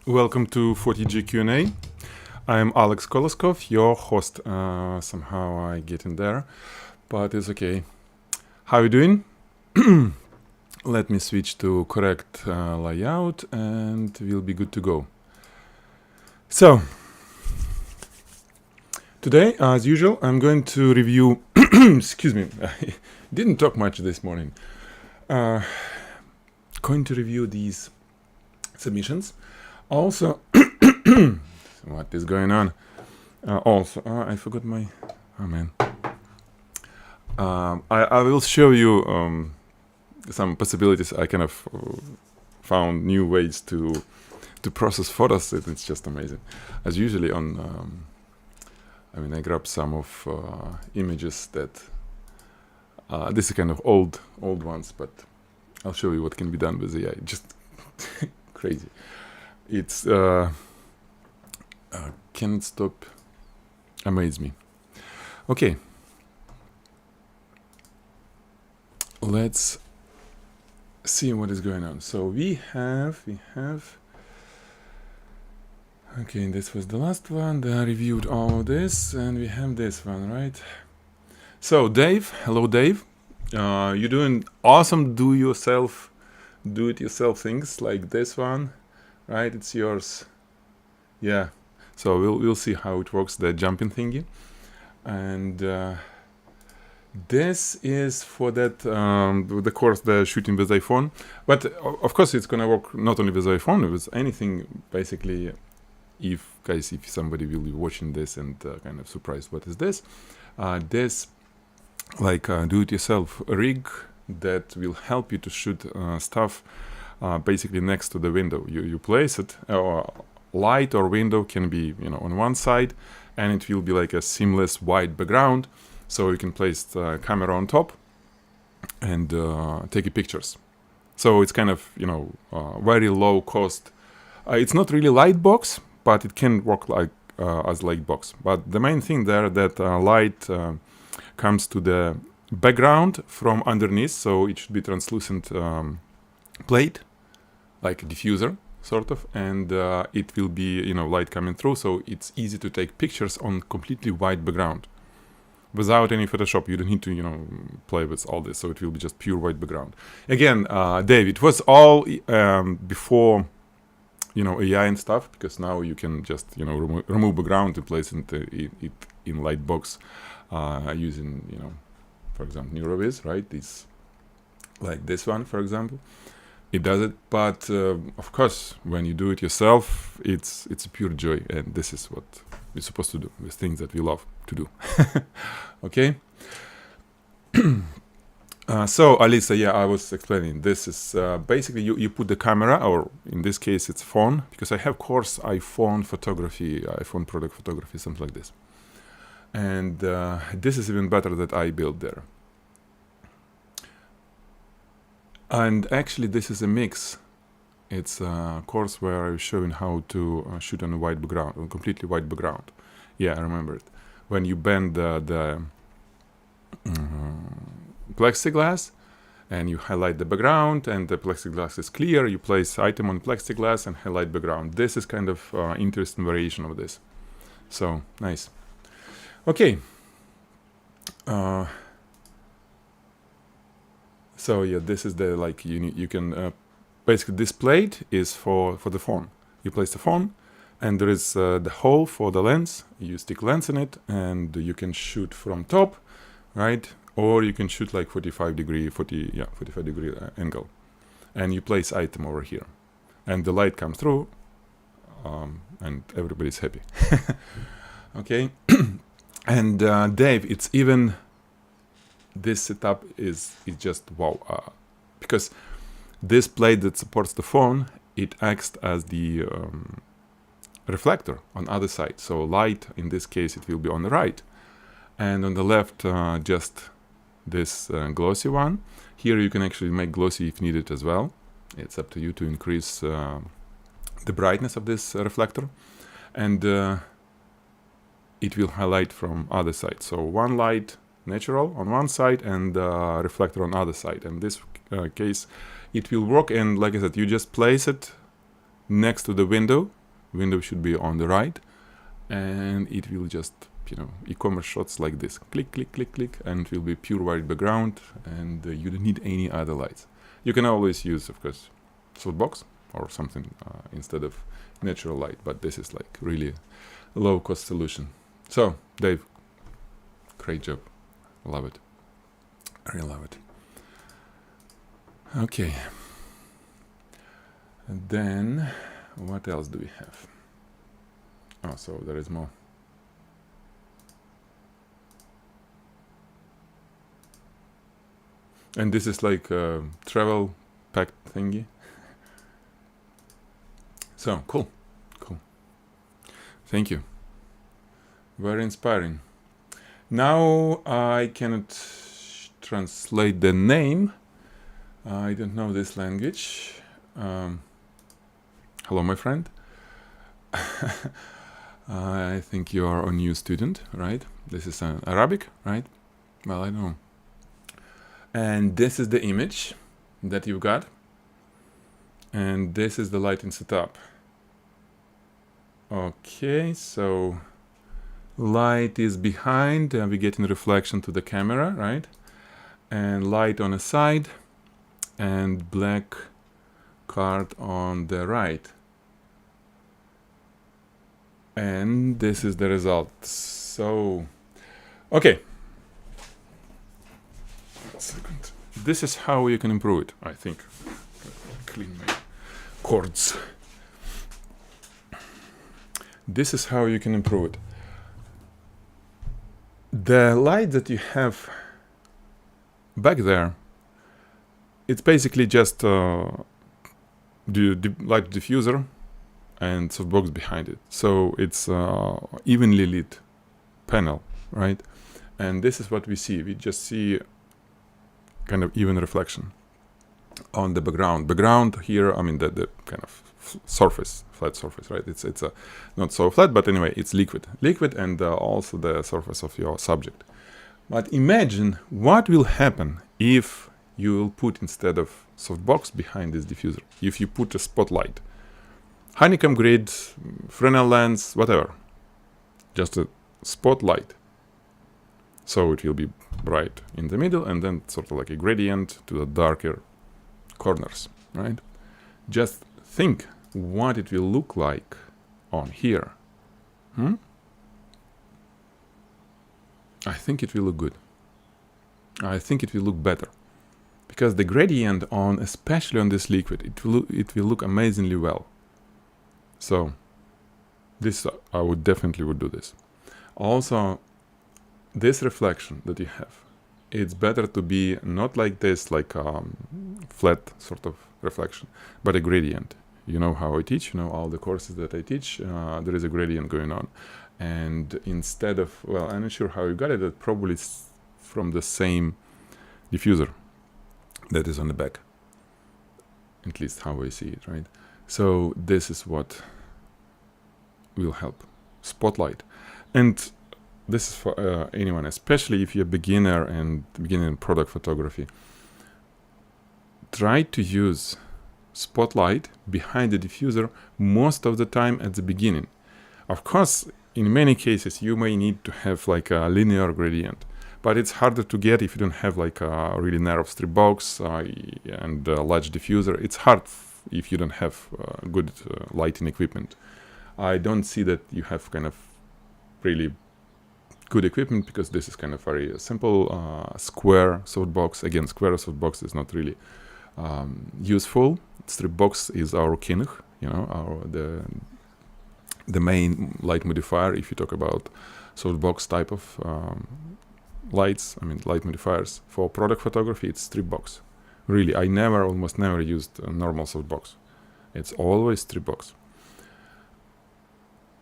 Welcome to Photigy Q&A. I'm Alex Koloskov, your host. Somehow I get in there, but it's okay. How you doing? Let me switch to correct layout and we'll be good to go. So, today, as usual, I'm going to review... excuse me, I didn't talk much this morning. Going to review these submissions. Also, what is going on? I forgot my... Oh man. I will show you some possibilities. I kind of found new ways to process photos. It's just amazing. As usually on... I grabbed some of images that... this is kind of old ones, but I'll show you what can be done with AI. Just crazy. It's can't stop amaze me. Okay, let's see what is going on. So we have okay, this was the last one. They reviewed all this, and we have this one, right? So Dave, hello Dave, you're doing awesome do-it-yourself things like this one. Right, it's yours. Yeah, so we'll see how it works, the jumping thingy. And this is for that the course, the shooting with iPhone. But of course, it's gonna work not only with iPhone, with anything. Basically, if somebody will be watching this and kind of surprised, what is this? This like do-it-yourself rig that will help you to shoot stuff. Basically next to the window. You place it, light or window can be on one side, and it will be like a seamless white background, so you can place the camera on top and take pictures. So it's kind of very low cost. It's not really light box, but it can work like as light box. But the main thing there that light comes to the background from underneath, so it should be translucent plate, like a diffuser sort of, and it will be light coming through, so it's easy to take pictures on completely white background without any Photoshop. You don't need to play with all this, so it will be just pure white background. Again, Dave, it was all before AI and stuff, because now you can just remove background and place it in light box using for example NeuroViz, right? This like this one, for example. It does it, but of course, when you do it yourself, it's a pure joy, and this is what we're supposed to do with things that we love to do. Okay. So Alisa, yeah, I was explaining. This is basically you put the camera, or in this case, it's phone, because I have course iPhone photography, iPhone product photography, something like this, and this is even better that I built there. And actually, this is a mix. It's a course where I'm showing how to shoot on a white background, on completely white background. Yeah, I remember it. When you bend the plexiglass and you highlight the background, and the plexiglass is clear, you place item on plexiglass and highlight background. This is kind of interesting variation of this. So nice. Okay. So yeah, this is the you can basically this plate is for the phone. You place the phone, and there is the hole for the lens. You stick lens in it, and you can shoot from top, right? Or you can shoot like 45 degree angle, and you place item over here, and the light comes through, and everybody's happy. Okay, and Dave, it's even. This setup is just wow, because this plate that supports the phone, it acts as the reflector on other side. So light, in this case, it will be on the right, and on the left, just this glossy one. Here you can actually make glossy if needed as well. It's up to you to increase the brightness of this reflector, and it will highlight from other side. So one light natural on one side and reflector on other side. In this case, it will work, and like I said, you just place it next to the window window should be on the right, and it will just, e-commerce shots like this. Click, click, click, click, and it will be pure white background, and you don't need any other lights. You can always use, of course, softbox or something instead of natural light, but this is like really low-cost solution. So, Dave, great job. Love it. I love it. Okay. And then, what else do we have? Oh, so there is more. And this is like a travel pack thingy. So, cool. Thank you. Very inspiring. Now I cannot translate the name. I don't know this language. Hello, my friend. I think you are a new student, right? This is Arabic, right? Well, I don't know. And this is the image that you got. And this is the lighting setup. Okay, so light is behind, we're getting reflection to the camera, right? And light on the side, and black card on the right. And this is the result. So, okay. 1 second. This is how you can improve it, I think. Clean my cords. This is how you can improve it. The light that you have back there, it's basically just the light diffuser and softbox behind it. So it's evenly lit panel, right? And this is what we see. We just see kind of even reflection on the background. Background here, I mean the kind of surface, flat surface, right? It's not so flat, but anyway, it's liquid, and also the surface of your subject. But imagine what will happen if you will put, instead of softbox behind this diffuser, if you put a spotlight, honeycomb grid, Fresnel lens, whatever, just a spotlight. So it will be bright in the middle, and then sort of like a gradient to the darker corners, right? Just think what it will look like on here. I think it will look good. I think it will look better, because the gradient on, especially on this liquid, it will look amazingly well. So this, I would definitely do this. Also, this reflection that you have, it's better to be not like this, like flat sort of reflection, but a gradient. You know how I teach, all the courses that I teach, there is a gradient going on. And instead of, well, I'm not sure how you got it, but probably it's from the same diffuser that is on the back. At least how I see it, right? So this is what will help. Spotlight. And this is for anyone, especially if you're a beginner and beginning in product photography. Try to use spotlight behind the diffuser most of the time at the beginning. Of course, in many cases, you may need to have like a linear gradient, but it's harder to get if you don't have like a really narrow strip box and a large diffuser. It's hard if you don't have good lighting equipment. I don't see that you have kind of really good equipment, because this is kind of very simple square softbox. Again, square softbox is not really useful. Strip box is our king, the main light modifier. If you talk about softbox type of lights, I mean light modifiers for product photography, it's strip box. Really, I almost never used a normal softbox. It's always strip box.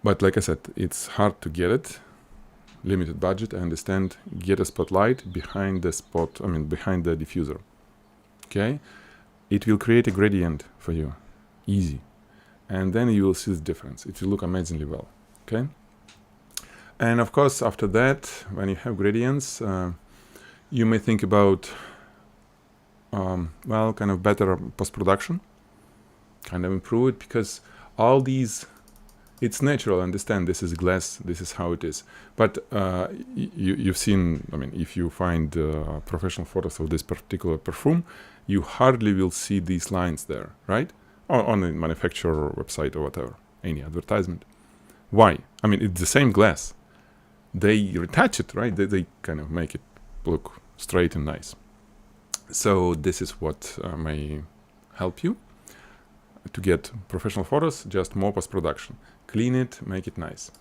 But like I said, it's hard to get it. Limited budget, I understand. Get a spotlight behind the behind the diffuser. Okay, it will create a gradient for you, easy, and then you will see the difference. It will look amazingly well. Okay, and of course after that, when you have gradients, you may think about kind of better post-production, kind of improve it, because all these It's natural, understand, this is glass, this is how it is. But you've seen, I mean, if you find professional photos of this particular perfume, you hardly will see these lines there, right? Or on a manufacturer website or whatever, any advertisement. Why? I mean, it's the same glass. They retouch it, right? They kind of make it look straight and nice. So this is what may help you to get professional photos, just more post-production. Clean it, make it nice.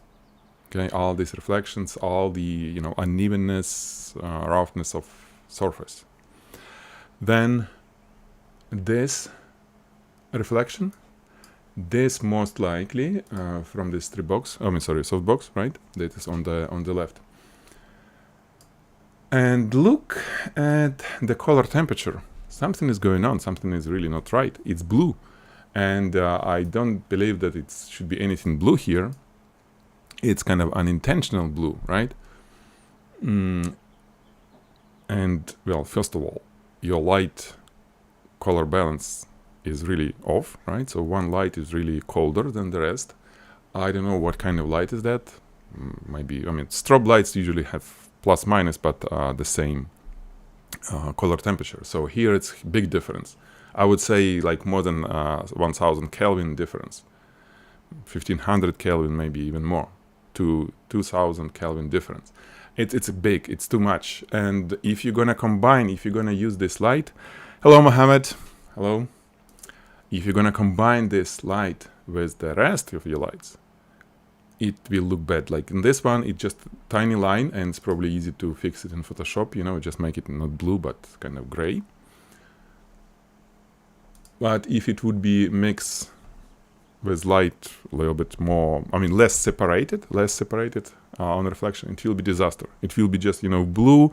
Okay, all these reflections, all the unevenness, roughness of surface. Then this reflection, this most likely from this softbox, right? That is on the left. And look at the color temperature. Something is going on. Something is really not right. It's blue. And I don't believe that it should be anything blue here. It's kind of unintentional blue, right? And, well, first of all, your light color balance is really off, right? So one light is really colder than the rest. I don't know what kind of light is that. Maybe, I mean, strobe lights usually have plus minus, but the same color temperature. So here it's big difference. I would say like more than 1000 Kelvin difference. 1500 Kelvin, maybe even more. To 2000 Kelvin difference. It's big, it's too much. And if you're gonna combine, if you're gonna use this light, hello Mohammed, hello. If you're gonna combine this light with the rest of your lights, it will look bad. Like in this one, it's just a tiny line, and it's probably easy to fix it in Photoshop, just make it not blue, but kind of gray. But if it would be mixed with light a little bit more, I mean, less separated on reflection, it will be disaster. It will be just, blue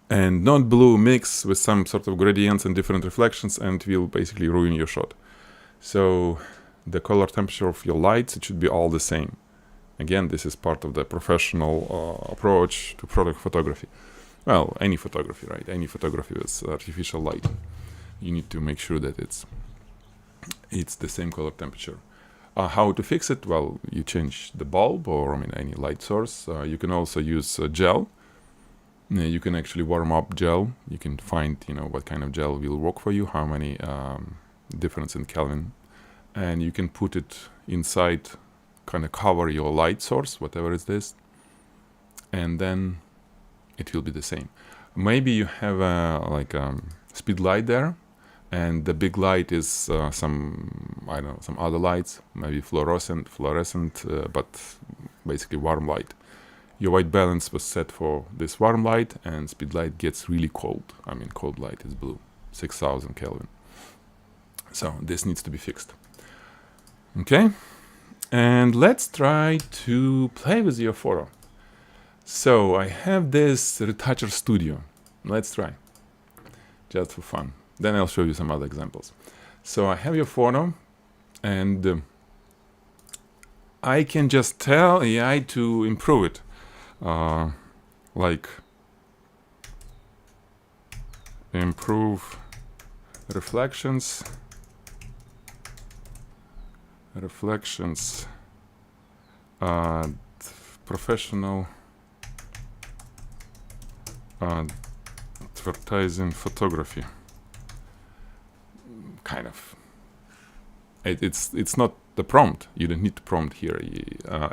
and not blue mix with some sort of gradients and different reflections, and will basically ruin your shot. So the color temperature of your lights, it should be all the same. Again, this is part of the professional approach to product photography. Well, any photography, right? Any photography with artificial light. You need to make sure that it's the same color temperature. How to fix it? Well, you change the bulb or any light source. You can also use gel. You can actually warm up gel. You can find what kind of gel will work for you, how many difference in Kelvin, and you can put it inside, kind of cover your light source, whatever is this, and then it will be the same. Maybe you have a speed light there, and the big light is some other lights, maybe fluorescent, but basically warm light. Your white balance was set for this warm light, and speed light gets really cold. I mean, cold light is blue, 6000 Kelvin. So this needs to be fixed. Okay, and let's try to play with your photo. So I have this retoucher studio. Let's try, just for fun. Then I'll show you some other examples. So I have your photo, and I can just tell AI to improve it. Like improve reflections, professional advertising photography. Kind of. It's not the prompt. You don't need to prompt here.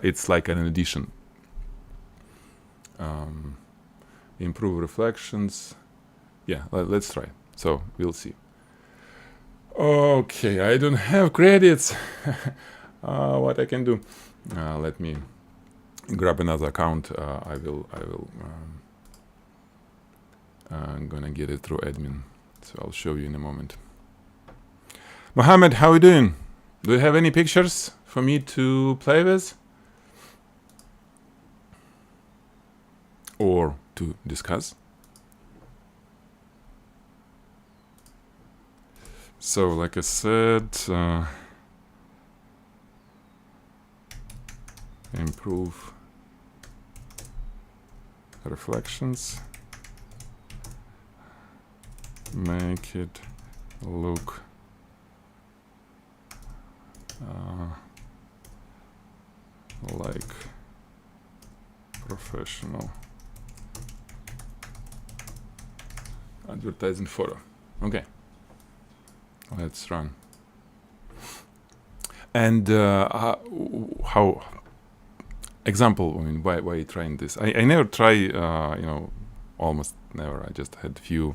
It's like an addition. Improve reflections. Yeah, let's try. So we'll see. Okay, I don't have credits. What I can do? Let me grab another account. I'm gonna get it through admin, so I'll show you in a moment. Mohammed, how are you doing? Do you have any pictures for me to play with? Or to discuss? So, like I said, improve reflections, make it look like professional advertising photo. Okay, let's run. And how example, I mean, why trying this? I never try, almost never. I just had few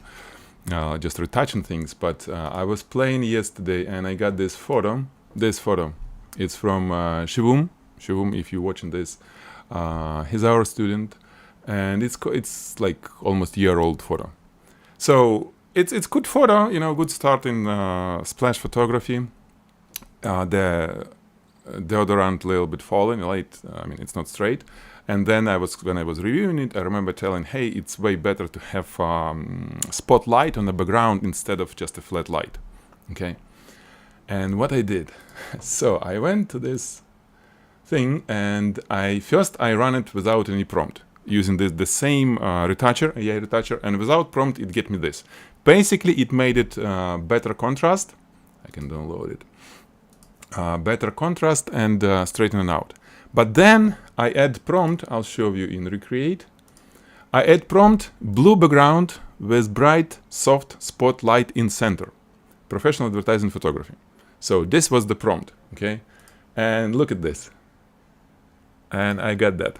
just retouching things, but I was playing yesterday and I got this photo. It's from Shivum. If you're watching this, he's our student, and it's like almost year-old photo. So it's good photo, good start in splash photography. The deodorant a little bit falling, light. I mean, it's not straight. And then when I was reviewing it, I remember telling, hey, it's way better to have spotlight on the background instead of just a flat light. Okay. And what I did, so I went to this thing and I ran it without any prompt, using the same retoucher, AI retoucher, and without prompt it get me this. Basically, it made it better contrast. I can download it. Better contrast and straighten out. But then I add prompt. I'll show you in Recreate. I add prompt, blue background with bright, soft spotlight in center. Professional advertising photography. So this was the prompt, okay? And look at this. And I got that.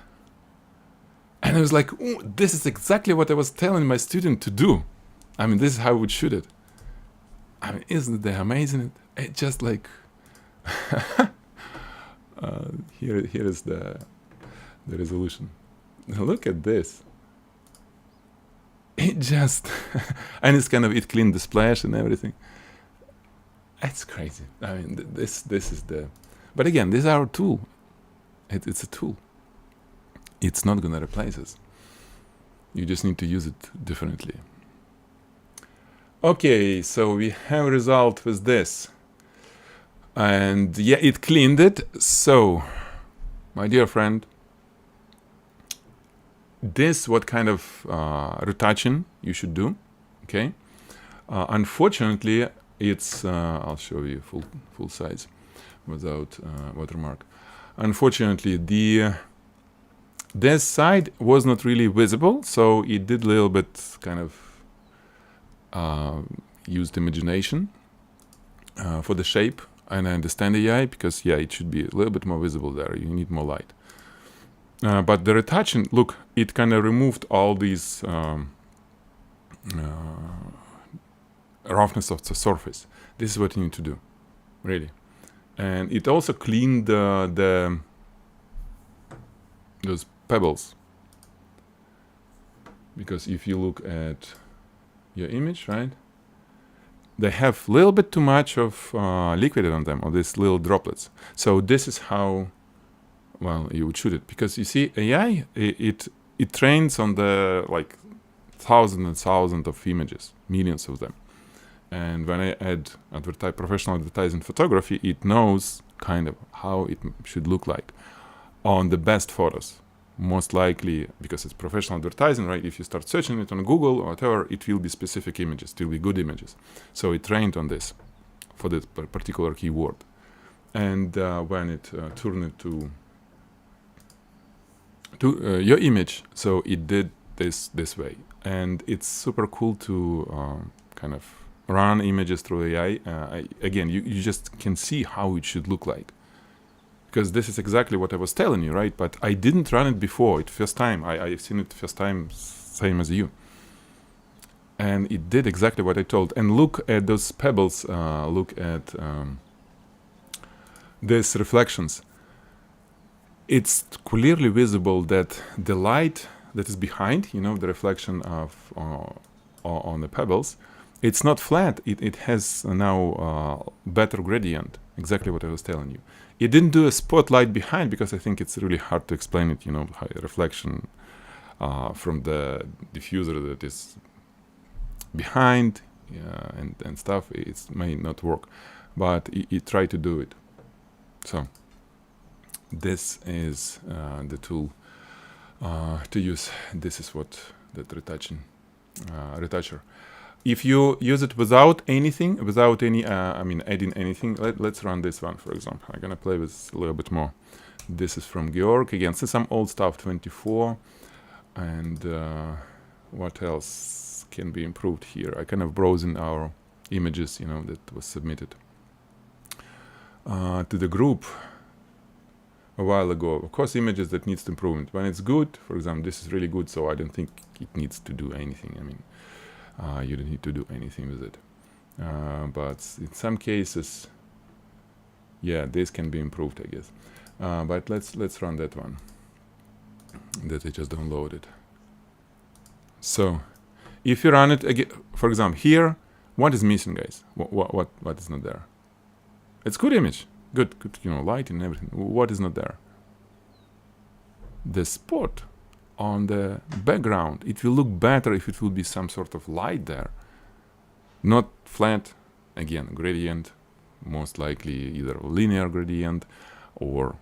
And I was like, this is exactly what I was telling my student to do. I mean, this is how I would shoot it. I mean, isn't that amazing? It just like... here is the resolution. Now look at this. It just... and it's it cleaned the splash and everything. It's crazy. I mean, this is the... But again, this is our tool. It's a tool. It's not gonna replace us. You just need to use it differently. Okay, so we have a result with this. And yeah, it cleaned it. So, my dear friend, this what kind of retouching you should do, okay? Unfortunately, it's I'll show you full size without watermark. Unfortunately, this side was not really visible, so it did a little bit kind of used imagination for the shape. And I understand AI because, yeah, it should be a little bit more visible there. You need more light. But the retouching, look, it kind of removed all these roughness of the surface. This is what you need to do, really. And it also cleaned those pebbles. Because if you look at your image, right? They have a little bit too much of liquid on them, or these little droplets. So this is how, well, you would shoot it. Because you see, AI, it trains on the like thousands and thousands of images, millions of them. And when I add professional advertising photography, it knows kind of how it should look like on the best photos. Most likely, because it's professional advertising, right? If you start searching it on Google or whatever, it will be specific images, it will be good images. So it trained on this for this particular keyword. And when it turned it to your image, so it did this way. And it's super cool to kind of run images through AI. Again, you just can see how it should look like. Because this is exactly what I was telling you, right? But I didn't run it before. It's first time. I've seen it first time, same as you. And it did exactly what I told. And look at those pebbles. Look at these reflections. It's clearly visible that the light that is behind, the reflection of on the pebbles, it's not flat. It has now better gradient. Exactly what I was telling you. It didn't do a spotlight behind because I think it's really hard to explain it, how reflection from the diffuser that is behind and stuff, it may not work. But it tried to do it. So this is the tool to use. This is what the retoucher. if you use it without anything, without any, adding anything, let's run this one, for example. I'm gonna play with a little bit more. This is from Georg. Again, see some old stuff, 24. And what else can be improved here? I kind of browsing our images, that was submitted to the group a while ago. Of course, images that needs improvement. When it's good, for example, this is really good, so I don't think it needs to do anything. You don't need to do anything with it. But in some cases, yeah, this can be improved, I guess. But let's run that one that I just downloaded. So, if you run it again, for example, here, what is missing, guys? What is not there? It's good image, good, light and everything. What is not there? The spot on the background. It will look better if it will be some sort of light there, not flat. Again, gradient, most likely either linear gradient or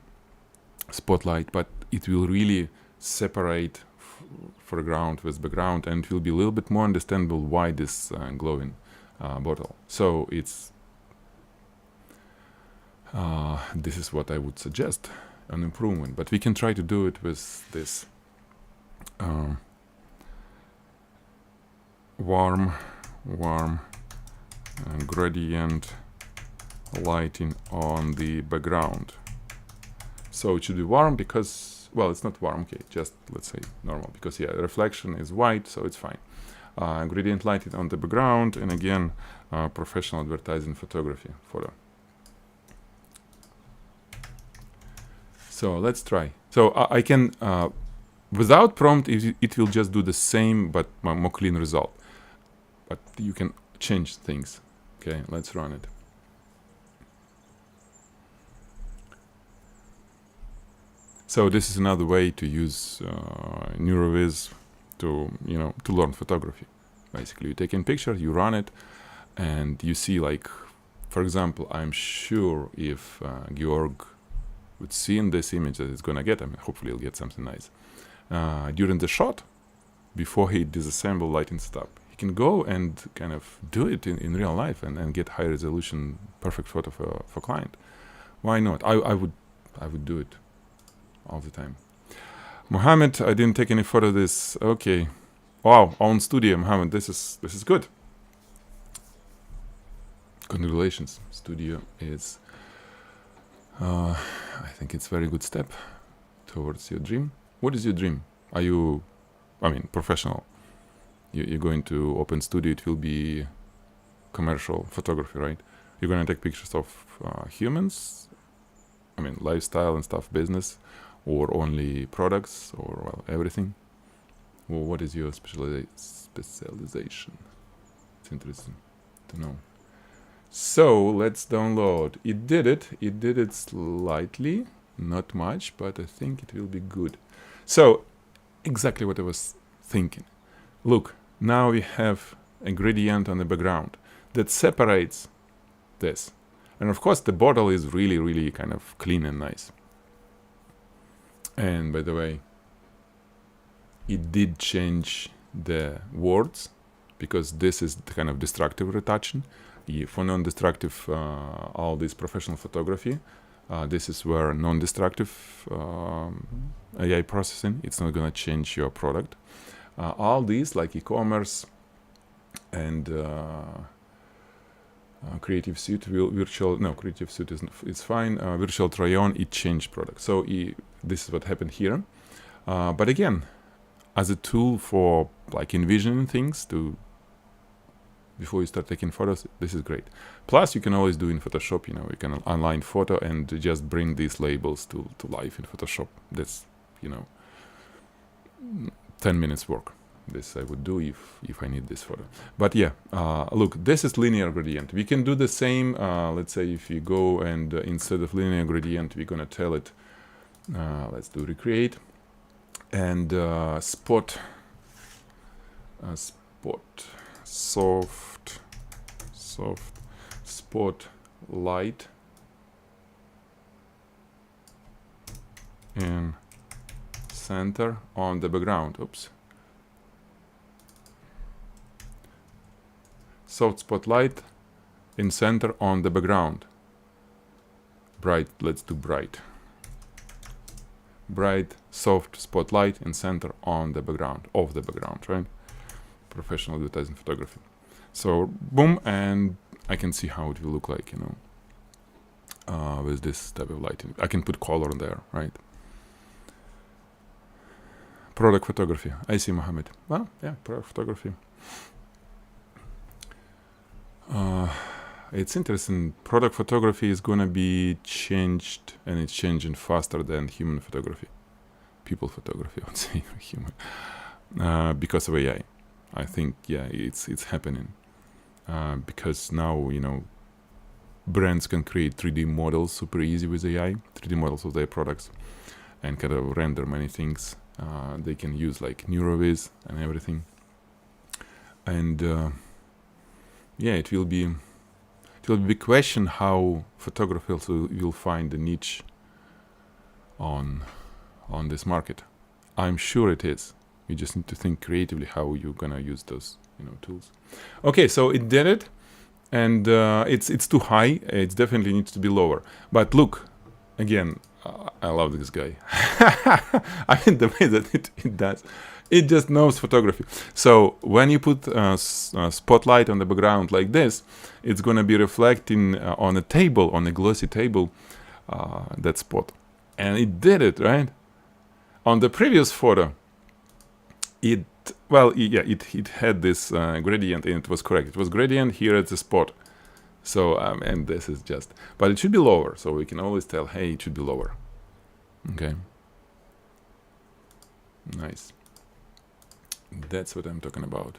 spotlight, but it will really separate foreground with background, and it will be a little bit more understandable why this glowing bottle. So it's this is what I would suggest, an improvement, but we can try to do it with this warm gradient lighting on the background. So it should be warm because, well, it's not warm, okay, just let's say normal, because yeah, the reflection is white, so it's fine. Gradient lighting on the background, and again, professional advertising photography photo. So let's try. So I can, without prompt, it will just do the same, but more clean result. But you can change things. Okay, let's run it. So this is another way to use NeuroViz to learn photography. Basically, you take in picture, you run it, and you see, like, for example, I'm sure if Georg would see in this image that it's gonna get, hopefully he'll get something nice. During the shot, before he disassemble lighting setup, he can go and kind of do it in real life and get high resolution, perfect photo for client. Why not? I would do it all the time. Mohammed, I didn't take any photo of this. Okay. Wow, own studio, Mohammed. This is good. Congratulations. Studio is I think it's a very good step towards your dream. What is your dream? Are you, professional? You're going to open studio. It will be commercial photography, right? You're going to take pictures of humans, lifestyle and stuff, business, or only products, or everything. Well, what is your specialization? It's interesting to know. So let's download. It did it slightly, not much, but I think it will be good. So exactly what I was thinking. Look, now we have a gradient on the background that separates this. And of course the bottle is really, really kind of clean and nice. And by the way, it did change the words, because this is the kind of destructive retouching. For non-destructive, all this professional photography, this is where non-destructive AI processing, it's not going to change your product. All these, like e-commerce and Creative Suite, Creative Suite is fine. Virtual try-on, it changed product. So this is what happened here. But again, as a tool for like envisioning things before you start taking photos, this is great. Plus, you can always do in Photoshop, you can online photo and just bring these labels to life in Photoshop. That's, 10 minutes work. This I would do if I need this photo. But yeah, look, this is linear gradient. We can do the same. Let's say if you go and instead of linear gradient, we're gonna tell it, let's do recreate and spot soft spot light in center on the background. Oops. soft spotlight in center on the background. Bright, let's do bright. Bright, soft spotlight in center on the background, of the background, right? Professional advertising photography. So boom, and I can see how it will look like, you know, with this type of lighting. I can put color there, right? Product photography. I see Mohammed. Well, yeah, product photography. It's interesting. Product photography is gonna be changed, and it's changing faster than human photography. People photography, I would say, human, because of AI. I think, yeah, it's happening because now, you know, brands can create 3D models super easy with AI, 3D models of their products, and kind of render many things. They can use like NeuroViz and everything, and yeah, it will be a big question how photographers will find a niche on this market. I'm sure it is. You just need to think creatively how you're gonna use those, you know, tools. Okay, so it did it, and it's too high. It definitely needs to be lower. But look, again, I love this guy. I mean, the way that it does, it just knows photography. So when you put a spotlight on the background like this, it's gonna be reflecting on a table, on a glossy table, that spot, and it did it, right? On the previous photo, it had this gradient, and it was correct. It was gradient here at the spot. So and this is just, but it should be lower. So we can always tell, hey, it should be lower. Okay. Nice. That's what I'm talking about.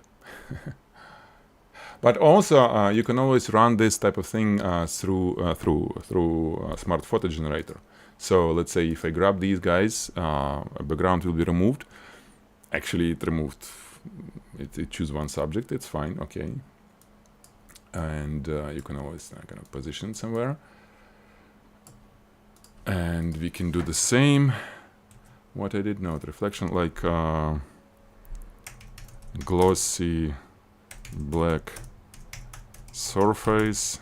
But also, you can always run this type of thing through a smart photo generator. So let's say if I grab these guys, a background will be removed. Actually, it removed. It choose one subject. It's fine. Okay. And you can always kind of position somewhere. And we can do the same. What I did, note reflection, like glossy black surface,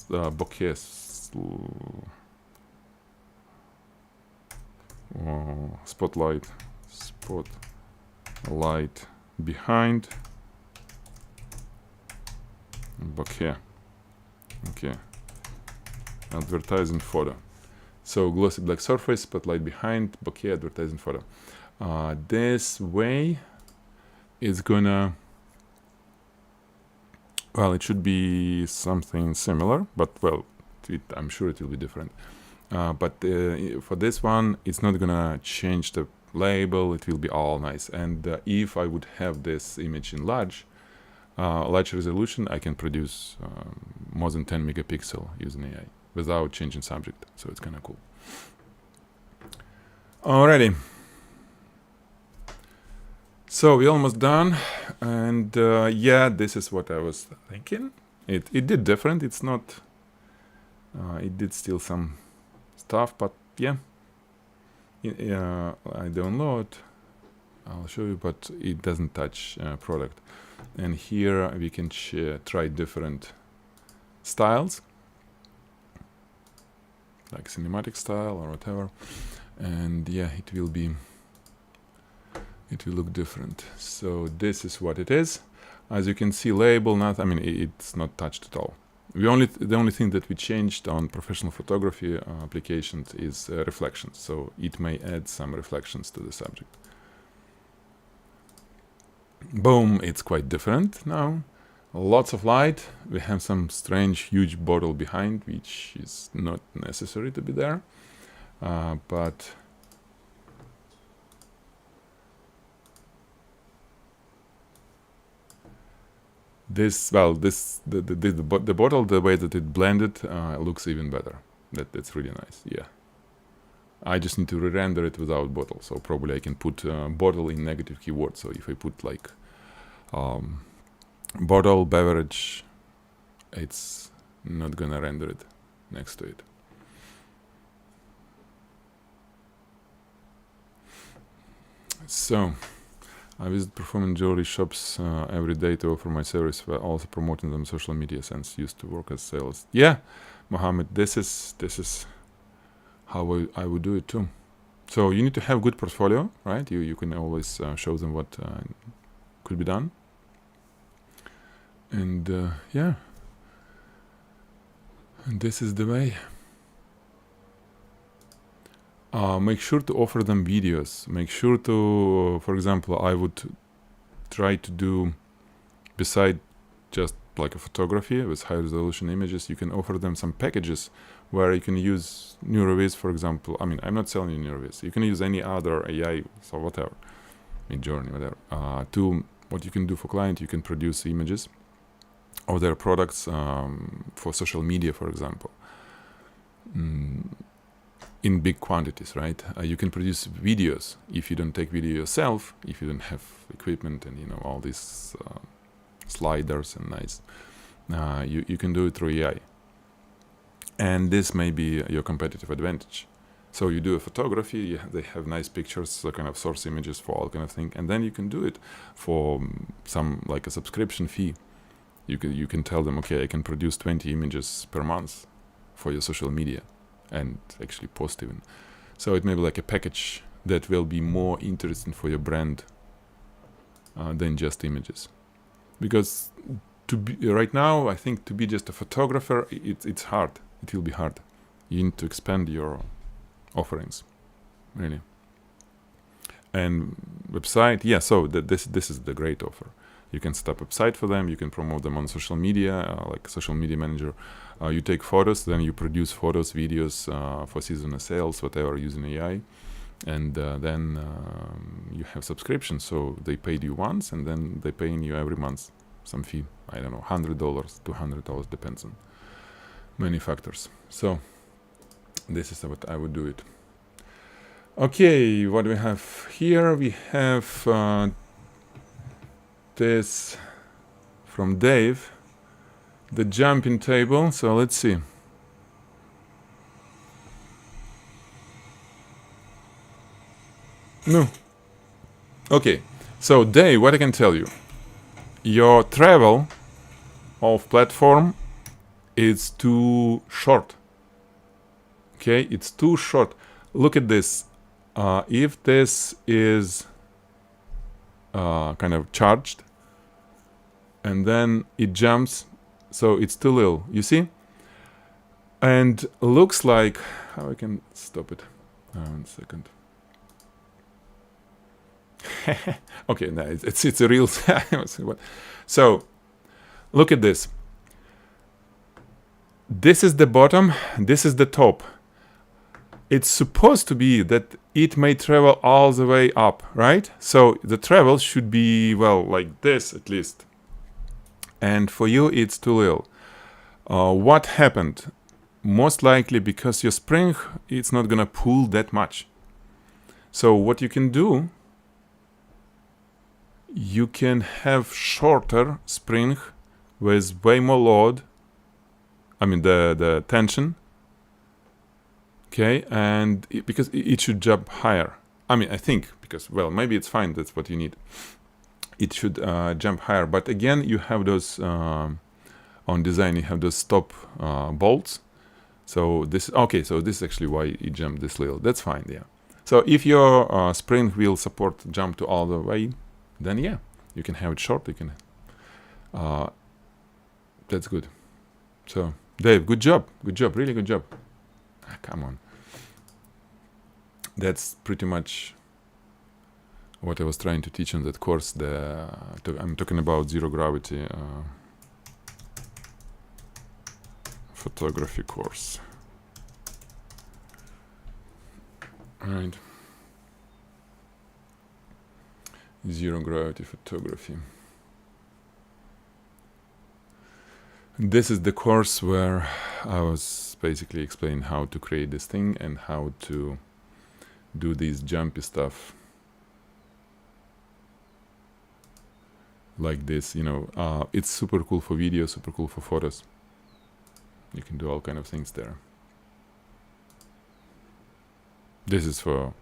bokeh, spotlight behind, bokeh. Okay, advertising photo. So glossy black surface, spotlight behind, bokeh, advertising photo. This way it's gonna, well, it should be something similar, but well, I'm sure it will be different. But for this one, it's not gonna change the label. It will be all nice. And if I would have this image in large resolution, I can produce more than 10 megapixel using AI without changing subject. So it's kind of cool. Alrighty. So we're almost done. And yeah, this is what I was thinking. It did different. It's not, it did still some stuff, but yeah. I download, I'll show you, but it doesn't touch product. And here we can try different styles, like cinematic style or whatever, and yeah, it will look different. So this is what it is. As you can see, label, it's not touched at all. The only thing that we changed on professional photography applications is reflections. So it may add some reflections to the subject. Boom, it's quite different now. Lots of light. We have some strange huge bottle behind, which is not necessary to be there. But the bottle, the way that it blended, looks even better. That's really nice. Yeah. I just need to re-render it without bottle. So probably I can put bottle in negative keyword. So if I put like bottle beverage, it's not gonna render it next to it. So I visit performing jewelry shops every day to offer my service, while also promoting them on social media since used to work as sales. Yeah, Mohammed, this is how I would do it too. So you need to have good portfolio, right? You can always show them what could be done. And yeah, and this is the way. Make sure to offer them videos. Make sure to, for example, I would try to do, beside just like a photography with high resolution images, you can offer them some packages where you can use NeuroVis, for example. I mean, I'm not selling you NeuroVis. You can use any other AI, so whatever, Midjourney, whatever. To what you can do for client, you can produce images of their products for social media, for example. In big quantities, right? You can produce videos if you don't take video yourself, if you don't have equipment and all these sliders and nice. You can do it through AI, and this may be your competitive advantage. So you do a photography, they have nice pictures, kind of source images for all kind of thing, and then you can do it for some like a subscription fee. You can tell them, okay, I can produce 20 images per month for your social media, and actually post even. So it may be like a package that will be more interesting for your brand than just images. Because right now, I think to be just a photographer, it's hard. It will be hard. You need to expand your offerings, really. And website, yeah. So this is the great offer. You can set up a website for them. You can promote them on social media, like social media manager. You take photos, then you produce photos, videos for seasonal sales, whatever, using AI. And then you have subscription. So they paid you once, and then they paying you every month some fee. I don't know, $100, $200, depends on many factors. So this is what I would do it. Okay, what do we have here? We have this from Dave, the jumping table. So let's see. No. Okay, so Dave, what I can tell you, your travel of platform is too short. Okay, it's too short. Look at this. If this is kind of charged, and then it jumps, so it's too little, you see? And looks like, how I can stop it? 1 second. Okay, no, it's a real. So look at this. This is the bottom, this is the top. It's supposed to be that it may travel all the way up, right? So the travel should be, well, like this at least. And for you, it's too little. What happened? Most likely because your spring, it's not gonna pull that much. So what you can do, you can have shorter spring with way more load. I mean the tension. Okay, and because it should jump higher. I mean, I think, because, well, maybe it's fine, that's what you need. It should jump higher, but again, you have those, on design, you have those stop bolts. So this, okay, so this is actually why it jumped this little. That's fine, yeah. So if your spring will support jump to all the way, then yeah, you can have it short, you can, that's good. So, Dave, good job, really good job. Come on. That's pretty much what I was trying to teach on that course. I'm talking about zero gravity photography course. All right. Zero gravity photography. This is the course where I was basically explaining how to create this thing and how to do this jumpy stuff like this, it's super cool for video, super cool for photos. You can do all kind of things there. This is for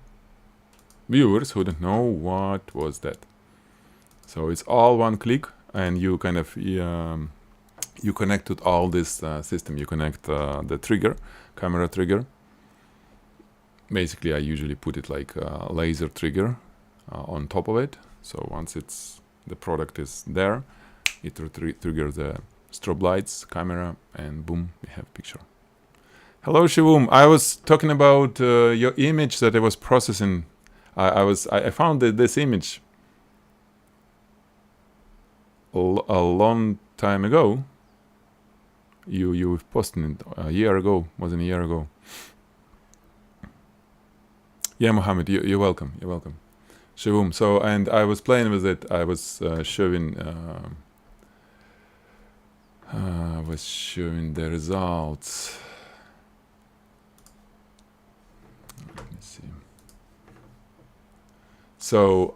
viewers who don't know what was that. So it's all one click, and you kind of you connect to all this system. You connect the trigger, camera trigger. Basically, I usually put it like a laser trigger on top of it. So once the product is there, it triggers the strobe lights, camera, and boom, we have picture. Hello, Shivum. I was talking about your image that I was processing. I found this image a long time ago. You posted it a year ago. Wasn't a year ago. Yeah, Mohammed, you're welcome. You're welcome. Shivum. So, and I was playing with it. I was showing the results. Let me see. So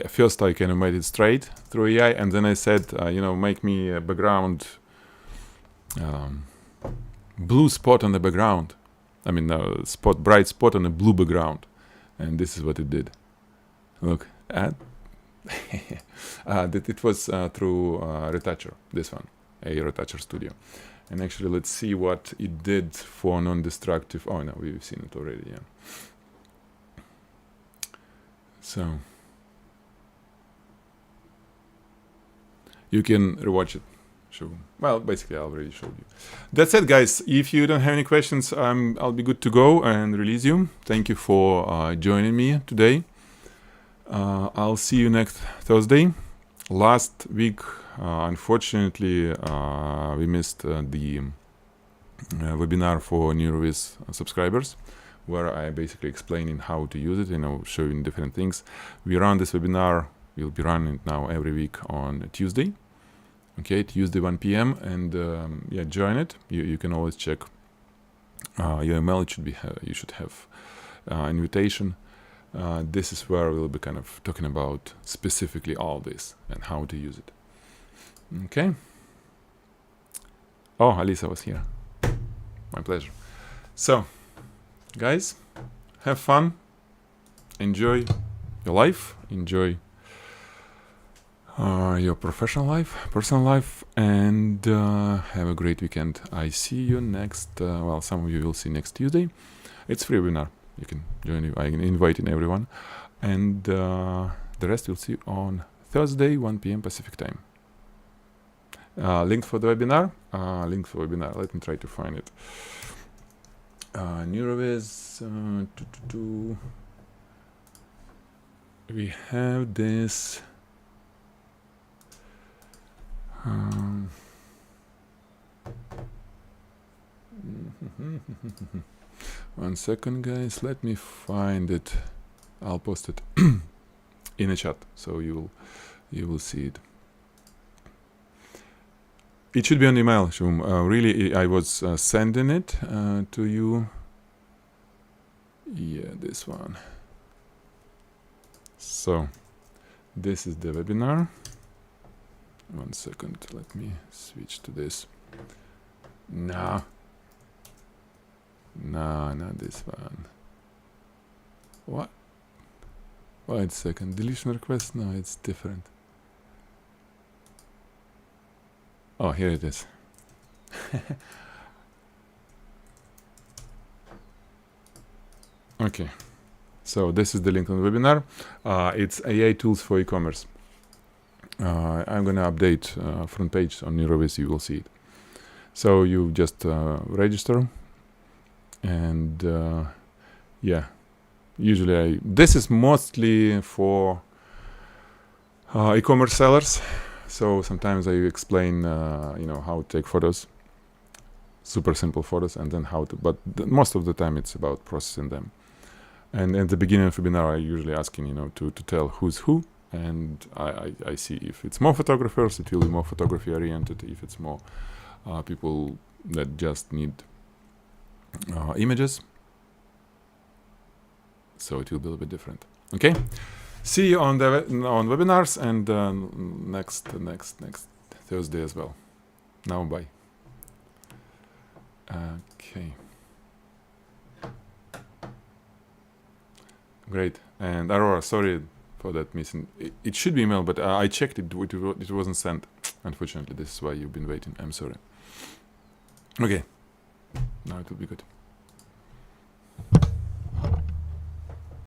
first I kind of made it straight through AI, and then I said, make me a background, blue spot on the background. I mean, bright spot on a blue background, and this is what it did. Look at it was through Retoucher, this one, a Retoucher Studio. And actually, let's see what it did for non-destructive. Oh no, we've seen it already. Yeah. So you can rewatch it. Sure. Well, basically, I already showed you. That's it, guys. If you don't have any questions, I'll be good to go and release you. Thank you for joining me today. I'll see you next Thursday. Last week, unfortunately, we missed the webinar for NeuroWiz subscribers, where I basically explaining how to use it, showing different things. We run this webinar. We'll be running it now every week on Tuesday. Okay, Tuesday 1 p.m. and join it. You can always check your email. You should have invitation. This is where we'll be kind of talking about specifically all this and how to use it. Okay. Oh, Alisa was here. My pleasure. So, guys, have fun. Enjoy your life. Enjoy your professional life, personal life, and have a great weekend. I see you next, some of you will see next Tuesday. It's free webinar. You can join. I'm inviting everyone. And the rest we'll see on Thursday, 1 p.m. Pacific time. Link for the webinar. Let me try to find it. NeuroWiz. We have this. 1 second, guys. Let me find it. I'll post it in a chat, so you will see it. It should be on email, Shum. Really, I was sending it to you. Yeah, this one. So, this is the webinar. 1 second, let me switch to this. No, not this one. What? Wait a second, deletion request? No, it's different. Oh, here it is. Okay, so this is the link on the webinar. It's AI tools for e-commerce. I'm gonna update front page on NeuroWiz. You will see it. So you just register, and usually this is mostly for e-commerce sellers. So sometimes I explain how to take photos, super simple photos, and then how to. But most of the time it's about processing them. And at the beginning of the webinar, I usually asking to tell who's who. And I see if it's more photographers, it will be more photography oriented. If it's more people that just need images, so it will be a little bit different. Okay, see you on webinars and next Thursday as well. Now bye. Okay, great. And Aurora, sorry. for that missing. It should be email, but I checked it. It wasn't sent. Unfortunately, this is why you've been waiting. I'm sorry. Okay, now it will be good.